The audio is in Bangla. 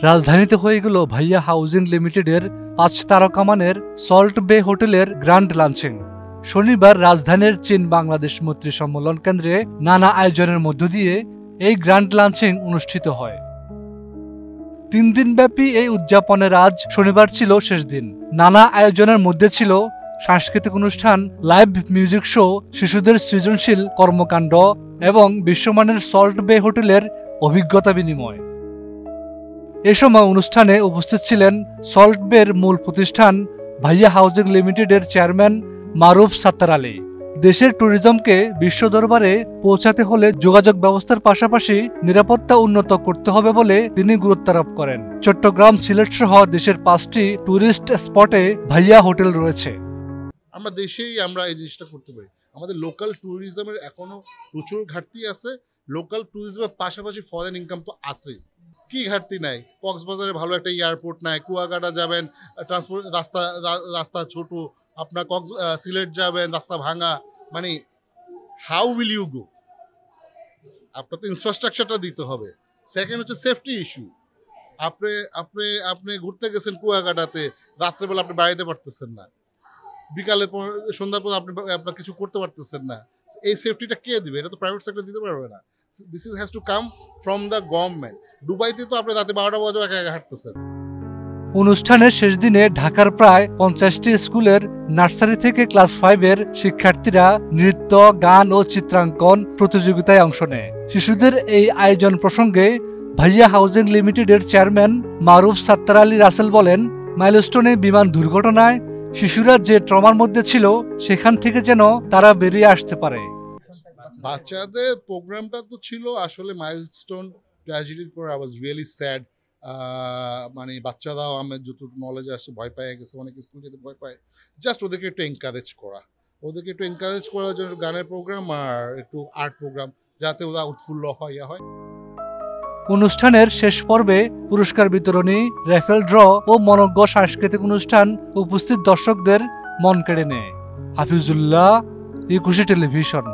রাজধানীতে হয়ে গেল ভাইয়া হাউজিং লিমিটেডের 5 তারকা মানের সল্ট বে হোটেলের গ্র্যান্ড লাঞ্চিং। শনিবার রাজধানীর চীন বাংলাদেশ মৈত্রী সম্মেলন কেন্দ্রে নানা আয়োজনের মধ্য দিয়ে এই গ্র্যান্ড লাঞ্চিং অনুষ্ঠিত হয়। 3 দিনব্যাপী এই উদযাপনের আজ শনিবার ছিল শেষ দিন। নানা আয়োজনের মধ্যে ছিল সাংস্কৃতিক অনুষ্ঠান, লাইভ মিউজিক শো, শিশুদের সৃজনশীল কর্মকাণ্ড এবং বিশ্বমানের সল্ট বে হোটেলের অভিজ্ঞতা বিনিময়। এ সময় অনুষ্ঠানে উপস্থিত ছিলেন সল্ট বের মূল প্রতিষ্ঠান ভাইয়া হাউজিং লিমিটেডের চেয়ারম্যান মারুফ সাত্তার আলী। দেশের ট্যুরিজমকে বিশ্ব দরবারে পৌঁছাতে হলে যোগাযোগ ব্যবস্থার পাশাপাশি নিরাপত্তা উন্নত করতে হবে বলে তিনি গুরুত্বারোপ করেন। চট্টগ্রাম, সিলেট সহ দেশের 5টি ট্যুরিস্ট স্পটে ভাইয়া হোটেল রয়েছে। আমরা দেশেই আমরা এই জিনিসটা করতে পারি। আমাদের লোকাল ট্যুরিজমের এখনো প্রচুর ঘাটতি আছে। লোকাল ট্যুরিজমের পাশাপাশি ফরেন ইনকাম তো আছে, কি ঘাটতি নাই? কক্সবাজারে ভালো একটা এয়ারপোর্ট নাই, কুয়াকাটা যাবেন ট্রান্সপোর্ট রাস্তা ছোট, আপনার সিলেট যাবেন রাস্তা ভাঙা, মানে হাউ উইল ইউ গো? আপনার তো ইনফ্রাস্ট্রাকচারটা দিতে হবে। সেকেন্ড হচ্ছে সেফটি ইস্যু। আপনি ঘুরতে গেছেন কুয়াকাটাতে, রাত্রেবেলা আপনি বাড়িতে পারতেছেন না, বিকালের পর সন্ধ্যার পর আপনার কিছু করতে পারতেছেন না। এই সেফটিটা কে দিবে? এটা তো প্রাইভেট সেক্টর দিতে পারবে না। This has to come from the government. দুবাইতে তো আপনি রাতে 12টা বাজে একা একা হাঁটতেছেন। অনুষ্ঠানের শেষ দিনে ঢাকার প্রায় 50টি স্কুলের নার্সারি থেকে ক্লাস 5-এর শিক্ষার্থীরা নৃত্য, গান ও চিত্রাঙ্কন প্রতিযোগিতায় অংশ নেয়। শিশুদের এই আয়োজন প্রসঙ্গে ভাইয়া হাউজিং লিমিটেডের চেয়ারম্যান মারুফ সাত্তার আলী রাসেল বলেন, মাইলস্টোনে বিমান দুর্ঘটনায় শিশুরা যে ট্রমার মধ্যে ছিল সেখান থেকে যেন তারা বেরিয়ে আসতে পারে। বাচ্চাদের প্রোগ্রামটা তো ছিল আসলে মাইলস্টোন ট্র্যাজেডির পর। I was really sad. মানে বাচ্চারাও আমার যতটুকু নলেজ আসে ভয় পেয়ে গেছে, অনেক স্কুল যেতে ভয় পায়। জাস্ট ওদেরকে একটু এনকারেজ করার জন্য গানের প্রোগ্রাম আর একটু আর্ট প্রোগ্রাম, যাতে ওরা উৎফুল্ল হয়। অনুষ্ঠানের শেষ পর্বে পুরস্কার বিতরণী, র্যাফেল ড্র ও মনোজ্ঞ সাংস্কৃতিক অনুষ্ঠান উপস্থিত দর্শকদের মন কেড়ে নেয়। হাফিজুল্লাহ, 21 টেলিভিশন।